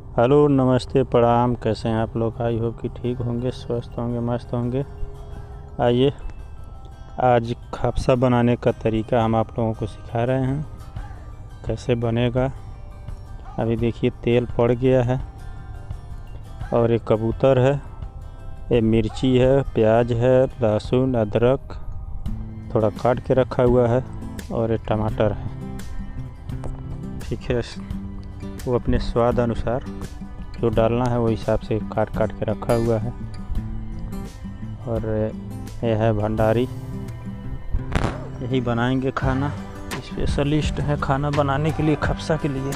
Hello, नमस्ते, प्रणाम। कैसे हैं आप लोग? आई होप कि ठीक होंगे, स्वस्थ होंगे, मस्त होंगे। आइए, आज खापसा बनाने का तरीका हम आप लोगों को सिखा रहे हैं, कैसे बनेगा। अभी देखिए, तेल पड़ गया है और एक कबूतर है, एक मिर्ची है, प्याज है, लहसुन, अदरक थोड़ा काट के रखा हुआ है और एक टमाटर है। ठीक है, वो अपने स्वाद अनुसार जो डालना है वो हिसाब से काट काट के रखा हुआ है। और यह है भंडारी, यही बनाएंगे खाना। स्पेशलिस्ट है खाना बनाने के लिए, खापसा के लिए।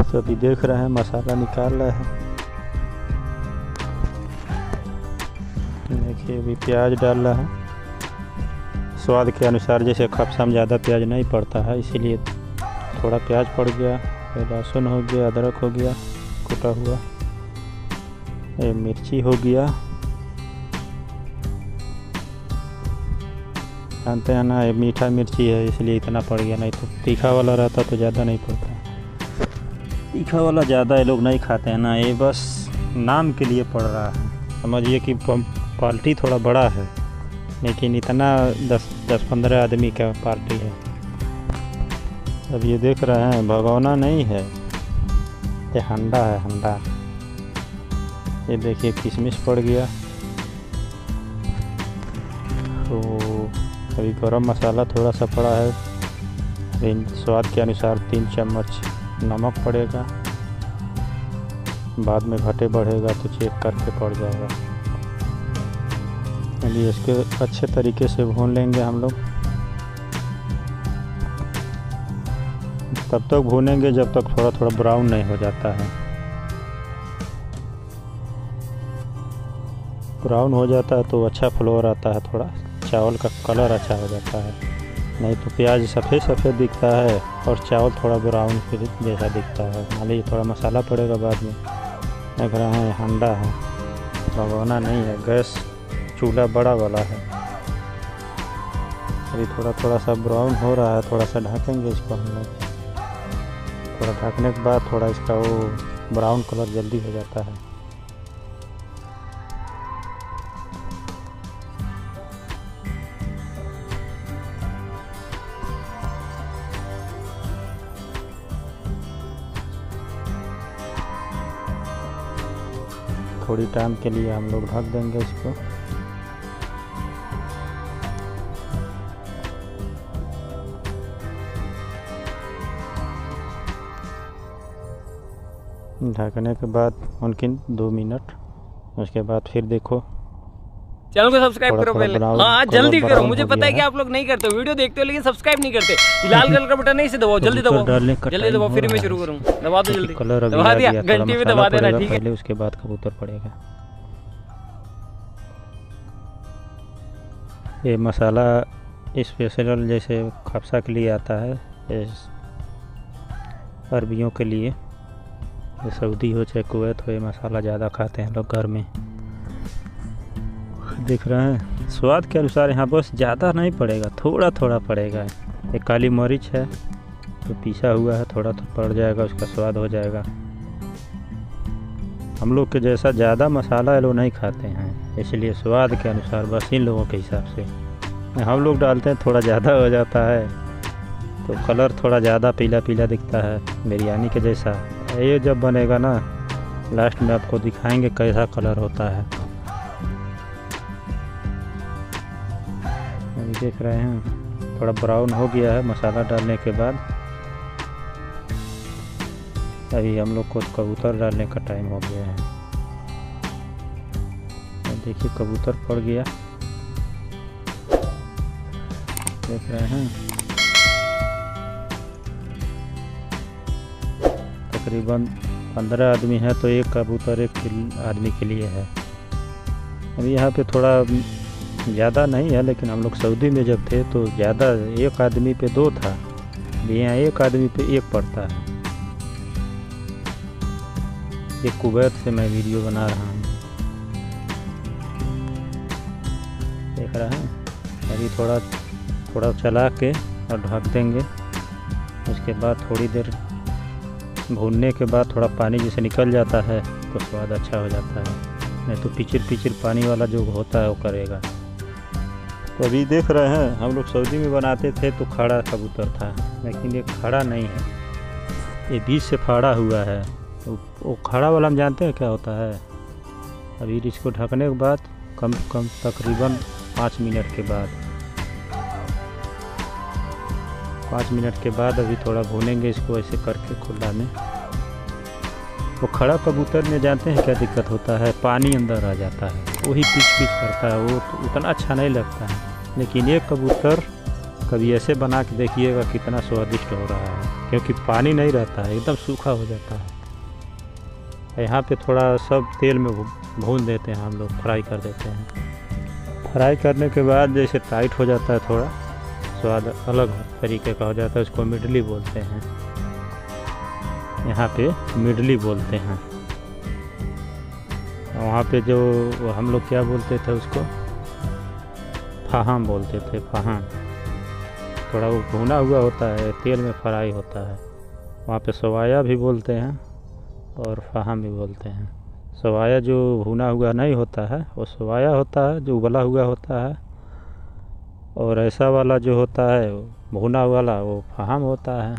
तो अभी देख रहे हैं मसाला निकाल रहे हैं। देखिए, अभी प्याज डाल रहा है स्वाद के अनुसार। जैसे खापसा में ज़्यादा प्याज नहीं पड़ता है, इसीलिए थोड़ा प्याज पड़ गया। लहसुन हो गया, अदरक हो गया कुटा हुआ, ये मिर्ची हो गया। जानते हैं ना, ये मीठा मिर्ची है इसलिए इतना पड़ गया, नहीं तो तीखा वाला रहता तो ज़्यादा नहीं पड़ता। तीखा वाला ज़्यादा ये लोग नहीं खाते हैं ना, ये बस नाम के लिए पड़ रहा है। समझिए कि पार्टी थोड़ा बड़ा है, लेकिन इतना 10-15 आदमी का पार्टी है। अब ये देख रहे हैं, भगोना नहीं है, ये हंडा है, हंडा। ये देखिए, किशमिश पड़ गया। तो अभी गरम मसाला थोड़ा सा पड़ा है, स्वाद के अनुसार 3 चम्मच नमक पड़ेगा। बाद में घटे बढ़ेगा तो चेक करके पड़ जाएगा। चलिए, इसके अच्छे तरीके से भून लेंगे हम लोग। तब तक भूनेंगे जब तक थोड़ा थोड़ा ब्राउन नहीं हो जाता है। ब्राउन हो जाता है तो अच्छा फ्लेवर आता है, थोड़ा चावल का कलर अच्छा हो जाता है। नहीं तो प्याज सफ़ेद सफ़ेद दिखता है और चावल थोड़ा ब्राउन जैसा दिखता है। मान लीजिए थोड़ा मसाला पड़ेगा बाद में। देख रहे हैं, हंडा है, भगोना नहीं है। गैस चूल्हा बड़ा वाला है। अभी थोड़ा थोड़ा सा ब्राउन हो रहा है, थोड़ा सा ढकेंगे इसको हम लोग। थोड़ा ढकने के बाद थोड़ा इसका वो ब्राउन कलर जल्दी हो जाता है। थोड़ी टाइम के लिए हम लोग ढक देंगे इसको। ढकने के बाद मुमकिन 2 मिनट, उसके बाद फिर देखो। चैनल को सब्सक्राइब करो पहले। हाँ, जल्दी करो। मुझे पता है कि आप लोग नहीं करते, वीडियो देखते हो लेकिन सब्सक्राइब नहीं करते। लाल कलर का बटन नहीं से दबाओ, जल्दी दबाओ, जल्दी दबाओ। फिर मैं शुरू करूँ। दबा दो जल्दी, दबा दिया, घंटी में दबा देना, ठीक है। पहले उसके बाद कबूतर पड़ेगा। ये मसाला स्पेशल जैसे खापसा के लिए आता है, अरबियों के लिए। ये सऊदी हो चाहे कुवैत हो, ये मसाला ज़्यादा खाते हैं लोग घर में। देख रहे हैं, स्वाद के अनुसार यहाँ बस ज़्यादा नहीं पड़ेगा, थोड़ा थोड़ा पड़ेगा। ये काली मिर्च है तो पीसा हुआ है, थोड़ा तो पड़ जाएगा, उसका स्वाद हो जाएगा। हम लोग के जैसा ज़्यादा मसाला ये लोग नहीं खाते हैं, इसलिए स्वाद के अनुसार बस इन लोगों के हिसाब से हम लोग डालते हैं। थोड़ा ज़्यादा हो जाता है तो कलर थोड़ा ज़्यादा पीला पीला दिखता है, बिरयानी के जैसा। ये जब बनेगा ना, लास्ट में आपको दिखाएंगे कैसा कलर होता है। अभी देख रहे हैं, थोड़ा ब्राउन हो गया है मसाला डालने के बाद। अभी हम लोग को कबूतर डालने का टाइम हो गया है। देखिए, कबूतर पड़ गया, देख रहे हैं। तकरीबन 15 आदमी है तो एक कबूतर एक आदमी के लिए है। अभी यहाँ पे थोड़ा ज़्यादा नहीं है, लेकिन हम लोग सऊदी में जब थे तो ज़्यादा, एक आदमी पे 2 था। यहाँ एक आदमी पे 1 पड़ता है। ये कुवैत से मैं वीडियो बना रहा हूँ, देख रहे हैं। अभी थोड़ा थोड़ा चला के और ढक देंगे। उसके बाद थोड़ी देर भूनने के बाद थोड़ा पानी जैसे निकल जाता है तो स्वाद अच्छा हो जाता है, नहीं तो पिचिर पिचिर पानी वाला जो होता है वो करेगा। तो अभी देख रहे हैं हम लोग सऊदी में बनाते थे तो खड़ा कबूतर था, लेकिन ये खड़ा नहीं है, ये बीच से फाड़ा हुआ है। तो वो खड़ा वाला हम जानते हैं क्या होता है। अभी इसको ढकने के बाद कम तकरीबन 5 मिनट के बाद 5 मिनट के बाद अभी थोड़ा भूनेंगे इसको ऐसे करके खुला में। वो खड़ा कबूतर में जानते हैं क्या दिक्कत होता है, पानी अंदर आ जाता है, वही पिच पिच करता है, वो तो उतना अच्छा नहीं लगता है। लेकिन ये कबूतर कभी ऐसे बना के देखिएगा कितना स्वादिष्ट हो रहा है, क्योंकि पानी नहीं रहता है, एकदम सूखा हो जाता है। यहाँ पे थोड़ा सब तेल में भून देते हैं हम लोग, फ्राई कर देते हैं। फ्राई करने के बाद जैसे टाइट हो जाता है, थोड़ा स्वाद अलग तरीके का हो जाता है, उसको मिडली बोलते हैं, यहाँ पे मिडली बोलते हैं। वहाँ पे जो हम लोग क्या बोलते थे उसको, फाहम बोलते थे, फाहम। थोड़ा वो भुना हुआ होता है, तेल में फ्राई होता है। वहाँ पे सवाया भी बोलते हैं और फाहम भी बोलते हैं। सवाया जो भुना हुआ नहीं होता है वो सवाया होता है, जो उबला हुआ होता है, और ऐसा वाला जो होता है भुना वाला वो फाहम होता है।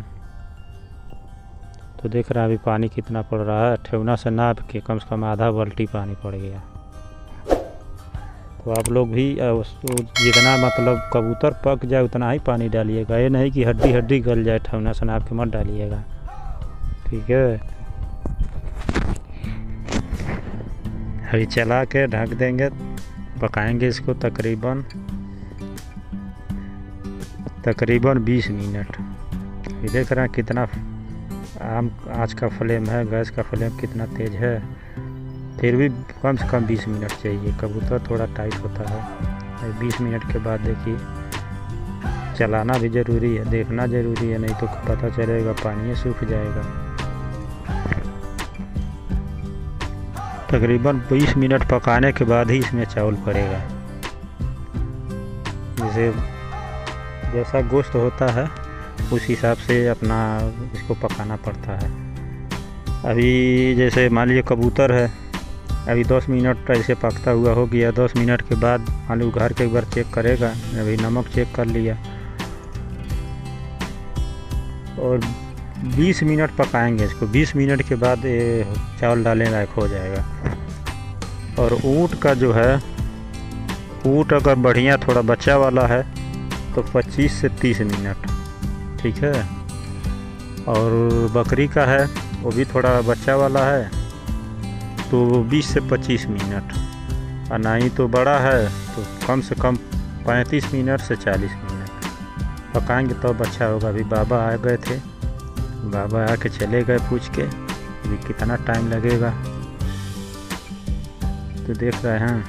तो देख रहे हैं अभी पानी कितना पड़ रहा है, ठेवना से नाप के कम से कम आधा बाल्टी पानी पड़ गया। तो आप लोग भी जितना मतलब कबूतर पक जाए उतना ही पानी डालिएगा, ये नहीं कि हड्डी हड्डी गल जाए, ठेवना से नाप के मत डालिएगा, ठीक है। अभी चला के ढक देंगे, पकाएंगे इसको तकरीबन 20 मिनट। ये देख रहे हैं कितना आँच का फ्लेम है, गैस का फ्लेम कितना तेज़ है, फिर भी कम से कम 20 मिनट चाहिए। कबूतर थोड़ा टाइट होता है। 20 मिनट के बाद देखिए, चलाना भी ज़रूरी है, देखना ज़रूरी है, नहीं तो पता चलेगा पानी सूख जाएगा। तकरीबन 20 मिनट पकाने के बाद ही इसमें चावल पड़ेगा। जैसा गोश्त होता है उस हिसाब से अपना इसको पकाना पड़ता है। अभी जैसे मान लीजिए कबूतर है, अभी 10 मिनट ऐसे पकता हुआ हो गया। 10 मिनट के बाद मान लीजिए घर के एक बार चेक करेगा, अभी नमक चेक कर लिया, और 20 मिनट पकाएंगे इसको। 20 मिनट के बाद ये चावल डालने लायक हो जाएगा। और ऊँट का जो है, ऊँट अगर बढ़िया थोड़ा बच्चा वाला है तो 25 से 30 मिनट, ठीक है। और बकरी का है, वो भी थोड़ा बच्चा वाला है तो 20 से 25 मिनट, और नहीं तो बड़ा है तो कम से कम 35 मिनट से 40 मिनट पकाएंगे तब तो अच्छा होगा। अभी बाबा आ गए थे, बाबा आके चले गए पूछ के, अभी कितना टाइम लगेगा तो देख रहे हैं।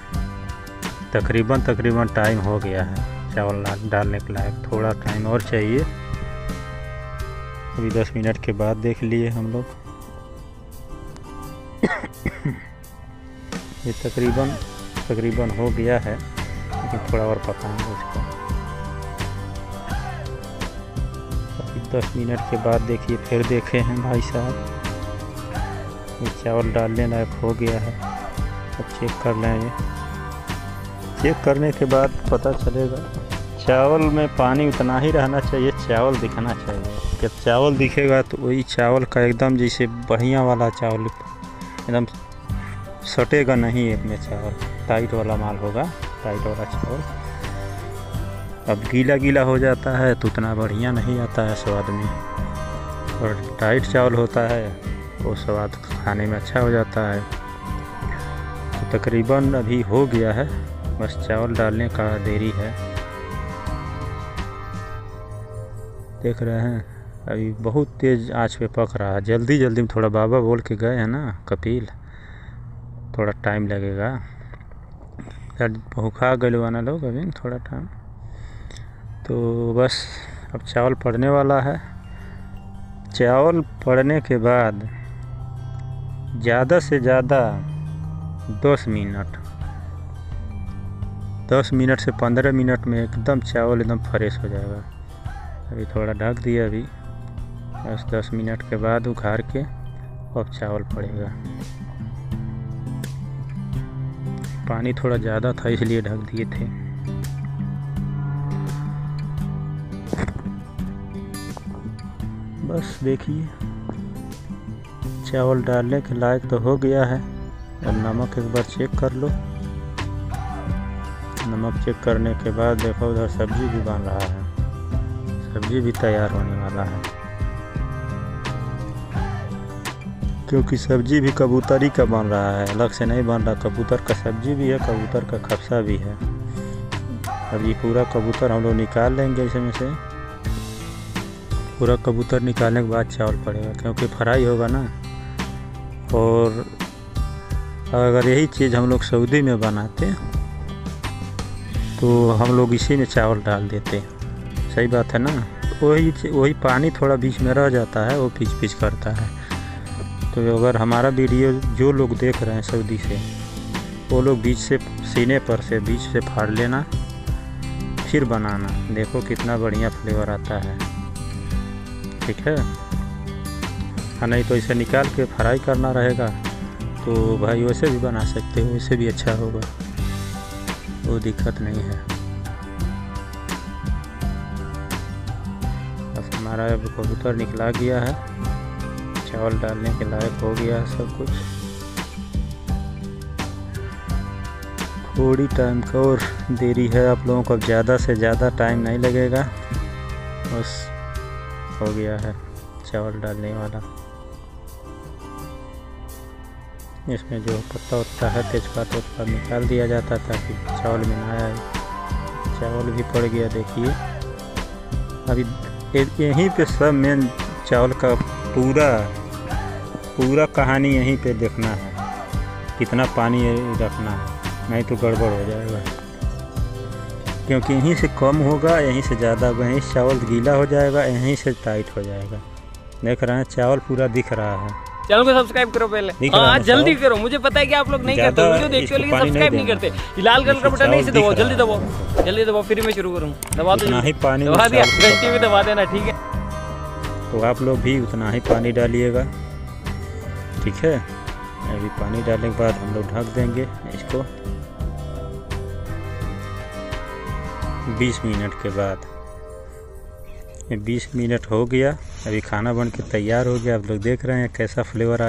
तकरीबन टाइम हो गया है चावल डालने के लायक, थोड़ा टाइम और चाहिए। अभी 10 मिनट के बाद देख लिए हम लोग। ये तकरीबन हो गया है, लेकिन थोड़ा और पकाएंगे इसको। अभी 10 मिनट के बाद देखिए, फिर देखे हैं भाई साहब, ये चावल डालने लायक हो गया है। अब चेक कर लें, ये चेक करने के बाद पता चलेगा। चावल में पानी उतना ही रहना चाहिए, चावल दिखना चाहिए। जब चावल दिखेगा तो वही चावल का एकदम जैसे बढ़िया वाला चावल, एकदम सटेगा नहीं एक में चावल, टाइट वाला माल होगा, टाइट वाला चावल। अब गीला गीला हो जाता है तो उतना बढ़िया नहीं आता है स्वाद में, और टाइट चावल होता है वो स्वाद खाने में अच्छा हो जाता है। तो तकरीबन अभी हो गया है, बस चावल डालने का देरी है। देख रहे हैं अभी बहुत तेज़ आंच पे पक रहा है, जल्दी में। थोड़ा बाबा बोल के गए हैं ना कपिल, थोड़ा टाइम लगेगा, भूखा गलवाना लोग अभी थोड़ा टाइम। तो बस अब चावल पड़ने वाला है। चावल पड़ने के बाद ज़्यादा से ज़्यादा 10 मिनट से 15 मिनट में एकदम चावल एकदम फ्रेश हो जाएगा। अभी थोड़ा ढक दिया, अभी 10 मिनट के बाद उखाड़ के अब चावल पड़ेगा। पानी थोड़ा ज़्यादा था इसलिए ढक दिए थे। बस देखिए चावल डालने के लायक तो हो गया है। अब नमक एक बार चेक कर लो। नमक चेक करने के बाद देखो उधर सब्जी भी बन रहा है, सब्जी भी तैयार होने वाला है। क्योंकि सब्जी भी कबूतरी का बन रहा है, अलग से नहीं बन रहा। कबूतर का सब्जी भी है, कबूतर का खफसा भी है। अब ये पूरा कबूतर हम लोग निकाल लेंगे इसमें से। पूरा कबूतर निकालने के बाद चावल पड़ेगा, क्योंकि फ्राई होगा ना। और अगर यही चीज़ हम लोग सऊदी में बनाते तो हम लोग इसी में चावल डाल देते। सही बात है ना। वही पानी थोड़ा बीच में रह जाता है, वो पिच करता है। तो अगर हमारा वीडियो जो लोग देख रहे हैं सऊदी से, वो लोग बीच से सीने पर से बीच से फाड़ लेना, फिर बनाना। देखो कितना बढ़िया फ्लेवर आता है। ठीक है। हाँ, नहीं तो इसे निकाल के फ्राई करना रहेगा तो भाई वैसे भी बना सकते हो, वैसे भी अच्छा होगा, वो दिक्कत नहीं है। बस हमारा अब कबूतर निकला गया है, चावल डालने के लायक हो गया है सब कुछ। थोड़ी टाइम का और देरी है आप लोगों को, ज़्यादा से ज़्यादा टाइम नहीं लगेगा। बस हो गया है चावल डालने वाला। इसमें जो पत्ता होता है तेजपात वत्ता निकाल दिया जाता ताकि चावल में ना आए। चावल भी पड़ गया देखिए। अभी यहीं पे सब मेन चावल का पूरा कहानी यहीं पे देखना है, कितना पानी रखना है, नहीं तो गड़बड़ हो जाएगा। क्योंकि यहीं से कम होगा, यहीं से ज़्यादा, वहीं से चावल गीला हो जाएगा, यहीं से टाइट हो जाएगा। देख रहे हैं चावल पूरा दिख रहा है। चैनल को सब्सक्राइब करो पहले। हाँ जल्दी करो, मुझे पता है कि आप लोग नहीं करते, वीडियो देखते हो लेकिन सब्सक्राइब नहीं करते। लाल कलर का बटन नहीं से दबाओ, जल्दी दबाओ, जल्दी दबाओ, फिर मैं शुरू करूँ। दबा दो, उतना ही पानी दबा दिया, घंटी में दबा देना। ठीक है, तो आप लोग भी उतना ही पानी डालिएगा। ठीक है। अभी पानी डालने के बाद हम लोग ढक देंगे इसको 20 मिनट के बाद। 20 मिनट हो गया, अभी खाना बन के तैयार हो गया। आप लोग देख रहे हैं कैसा फ्लेवर आया।